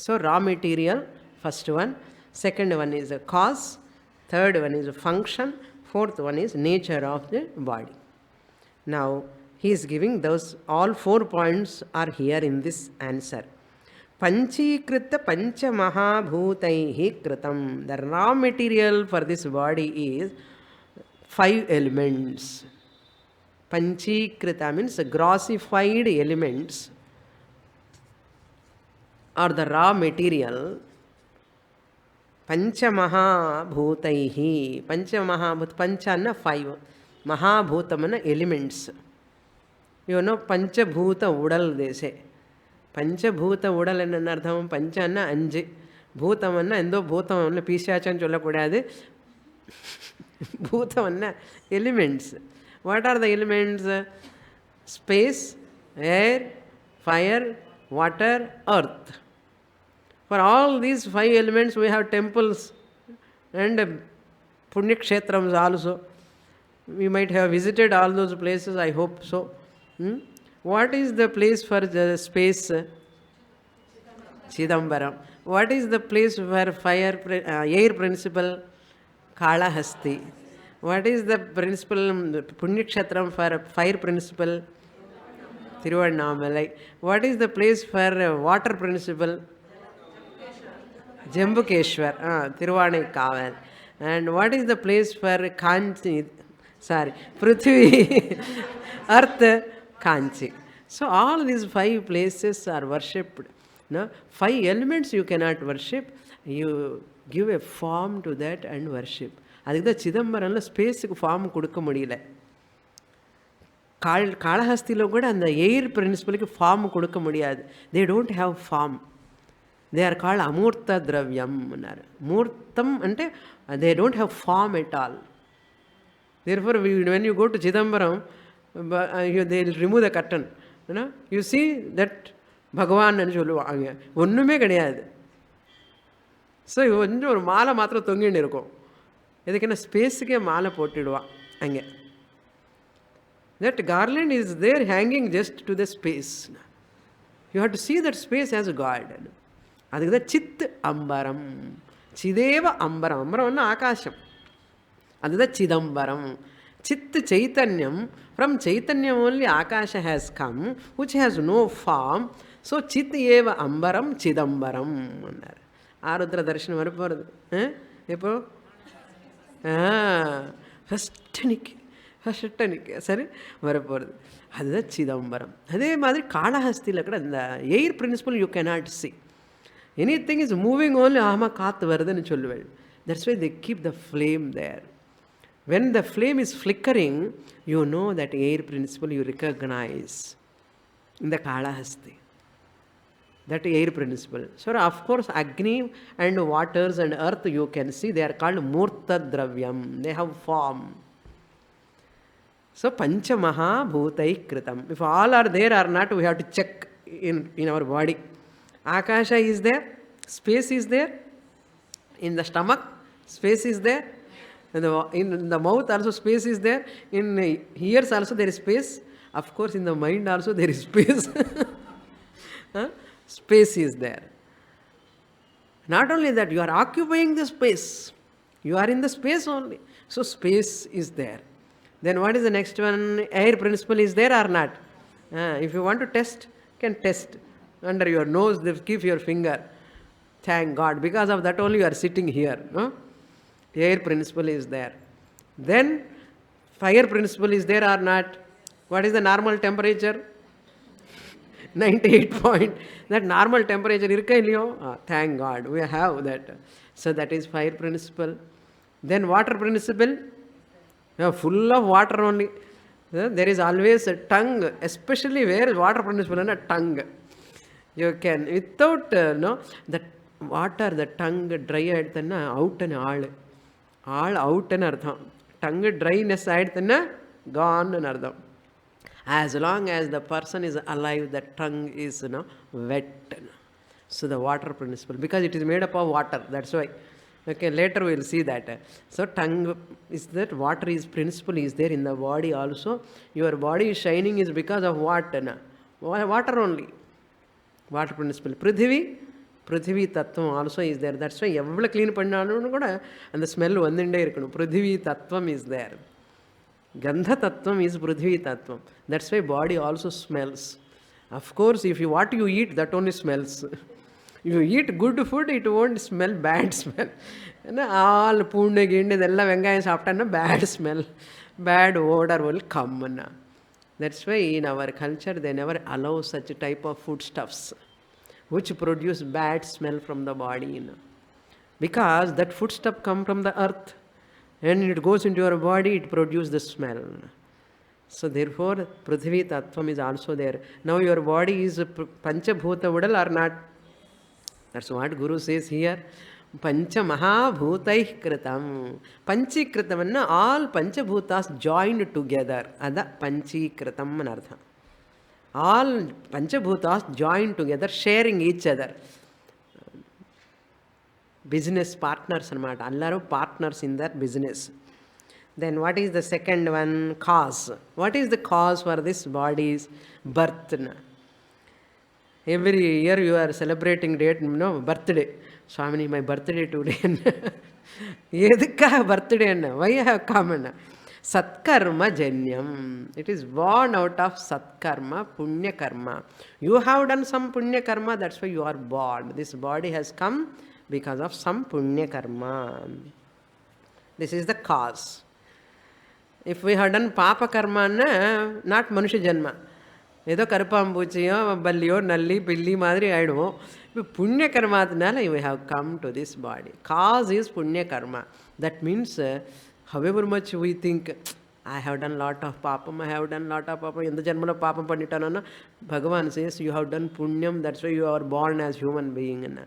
So raw material, first one. second one is a cause, third one is a function, fourth one is nature of the body. Now, he is giving those, all 4 points are here in this answer. Panchikrita pancha mahabhutaihi kritam. The raw material for this body is 5 elements. Panchikrita means grossified elements or the raw material. Pancha mahabhutaihi. Pancha mahabhut. Pancha anna 5. Mahabhutamana elements. You know, Panchabhuta udal they say. Panchabhuta udal and anartham Panchana Anje. Bhutamanna endo Bhutamanna Pishachan Cholakodade. Bhutamanna elements. What are the elements? Space, air, fire, water, earth. For all these 5 elements, we have temples and Punyakshetrams also. We might have visited all those places, I hope so. What is the place for the space? Chidambaram. What is the place for fire, air principle? Kalahasti. What is the principle, Punyakshetram for fire principle? Tiruvannamalai. What is the place for water principle? Jambukeshwar, Tiruvannaikaval. And what is the place for Kanchi? Prithvi, Earth, Kanchi. So all these 5 places are worshipped. No? 5 elements you cannot worship. You give a form to that and worship. அதுக்கு தான் சிதம்பரம்ல ஸ்பேஸுக்கு form கொடுக்க முடியல. காளஹஸ்தியில் கூட அந்த air பிரின்சிபலுக்கு form கொடுக்க முடியாது. They don't have form. They are called అమూర్త ద్రవ్యం అన్నారు. మూర్తం అంటే they don't have form at all. Therefore, when you go to Chidambaram, they will remove the curtain. You see that Bhagavan and சொல்லுவாங்க. ஒன்றுமே கிடையாது. ஸோ கொஞ்சம் ஒரு மாலை மாத்திரம் தொங்கின்னு இருக்கும். எதுக்குன்னா ஸ்பேஸுக்கே மாலை போட்டுடுவான் அங்கே. That garland is there hanging just to the space. You have to see that space as a God. அதுக்கு தான் சித் அம்பரம். சிதேவ அம்பரம். அம்பரம்னா ஆகாசம். அதுதான் Chidambaram. Chit Chaitanyam, from Chaitanyam only Akasha has come, which has no form. So Chit eva Ambaram Chidambaram. Arudra Darshan Varapur. Epo? First tonic. Sorry? Varapur. That's Chidambaram. Ade Madri Kada Hasti Lakra. The air principle you cannot see. Anything is moving only Ahma Kath Vardan Chulvel. That's why they keep the flame there. When the flame is flickering, you know that air principle you recognize in the Kalahasti. That air principle. So, of course, Agni and waters and earth you can see, they are called Murta Dravyam. They have form. So, Pancha Maha Bhutai Kritam. If all are there or not, we have to check in our body. Akasha is there, space is there, in the stomach, space is there. In the mouth also space is there. In ears also there is space. Of course, in the mind also there is space. Space is there. Not only that, you are occupying the space. You are in the space only. So, space is there. Then what is the next one? Air principle is there or not? If you want to test, you can test. Under your nose, keep your finger. Thank God. Because of that only you are sitting here. No? Air principle is there. Then fire principle is there or not? What is the normal temperature? 98 point. That normal temperature irka illiyo? Thank God we have that. So that is fire principle. Then water principle, full of water only. There is always a tongue, especially where is water principle and a tongue. You can without the water, the tongue dry aayidana out and all out and artham. Tongue dryness aayidana gone and artham. As long as the person is alive, the tongue is wet. So the water principle, because it is made up of water, that's why. Okay, later we will see that. So tongue is that, water is principle is there in the body also. Your body is shining is because of what? Water only. Water principle. Prithvi, Prithvi tattvam also is there. That's why எவ்வளோ clean பண்ணாலும் கூட அந்த smell வந்துட்டே இருக்கணும். Prithvi tattvam is there. Gandha tattvam is Prithvi tattvam. That's why body also smells. Of course, if you what you eat, that only smells. If you eat good food, it won't smell bad smell. All poonde ginde idella vengayam saaptanna bad smell, bad odor will come. That's why in our culture they never allow such type of foodstuffs which produce bad smell from the body. Because that foodstuff come from the earth. When it goes into your body, it produces the smell. So therefore, Prithvi Tattvam is also there. Now your body is Panchabhuta Udal or not? That's what Guru says here. Pancha Mahabhutaih Kritam. Panchikritam, all Panchabhutas joined together. Ada Panchikritam anartha. All Panchabhutas joined together, sharing each other. Business partners anamata, allaru partners in their business. Then what is the second one? Cause. What is the cause for this body's birth? Every year you are celebrating date, birthday. Swamini, my birthday today. Edukka birthday anna? Why I have come? Satkarma janyam. It is born out of satkarma, punya karma. You have done some punya karma, that's why you are born. This body has come because of some punya karma. This is the cause. If we had done papa karma, not manusha janma. Edo karpambuchiyo, balliyo, nalli, pilli madri aiduvo. Punya karma adnala we have come to this body. Cause is punya karma. That means however much we think, I have done lot of papam, I have done lot of papam, in the janmala papam panitana, Bhagavan says you have done punyam, that's why you are born as human being.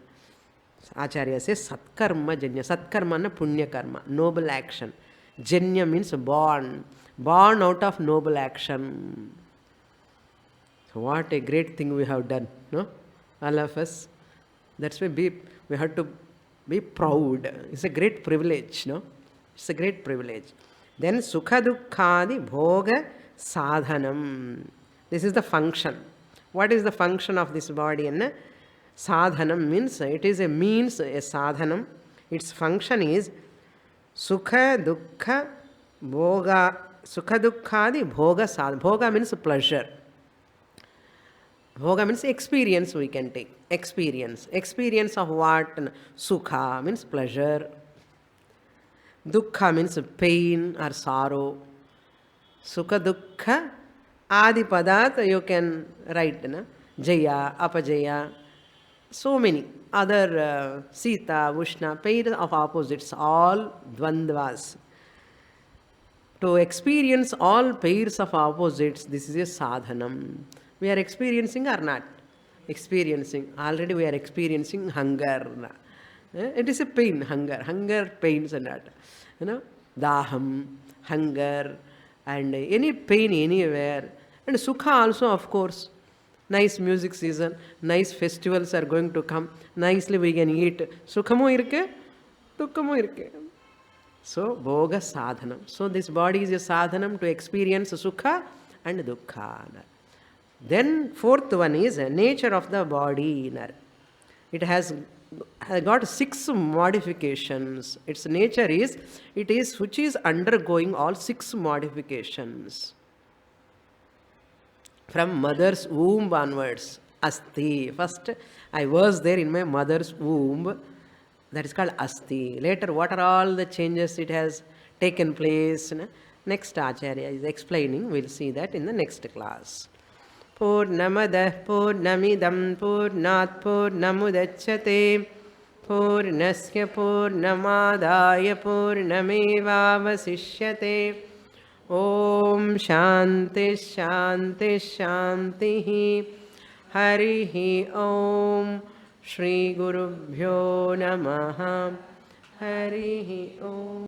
Acharya says Satkarma Janya. Satkarma na Punya Karma, noble action. Janya means born. Born out of noble action. So what a great thing we have done, no? All of us. That's why we have to be proud. It's a great privilege, no? It's a great privilege. Then Sukha Dukkhadi Bhoga Sadhanam. This is the function. What is the function of this body? Sadhanam means it is a means, a sadhanam. Its function is Sukha Dukkha Bhoga. Sukha Dukkhadi Bhoga Sadhanam. Bhoga means pleasure. Bhoga means experience we can take. Experience. Experience of what? Sukha means pleasure. Dukkha means pain or sorrow. Sukha Dukkha Adi Padat you can write. Jaya, Apajaya. So many other Sita, Ushna, pairs of opposites, all dvandvas. To experience all pairs of opposites, this is a sadhanam. We are experiencing or not? Experiencing. Already we are experiencing hunger. It is a pain, hunger. Hunger pains and that. Daham, hunger, and any pain anywhere. And sukha also, of course. Nice music season, nice festivals are going to come. Nicely we can eat. Sukhamu irke, dukhamu irke. So, bhoga sadhanam. So, this body is a sadhanam to experience sukha and dukkha. Then, fourth one is nature of the body. It has got 6 modifications. Its nature is, which is undergoing all 6 modifications. From mother's womb onwards, asti. First, I was there in my mother's womb. That is called asti. Later, what are all the changes it has taken place? Next Acharya is explaining. We'll see that in the next class. Purnamadah Purnamidam Purnat Purnamudachyate Purnasya Purnamadaya Purnamevavasishyate. Om Shanti Shanti Shanti Harihi Om Shri Gurubhyo Namaha Harihi Om.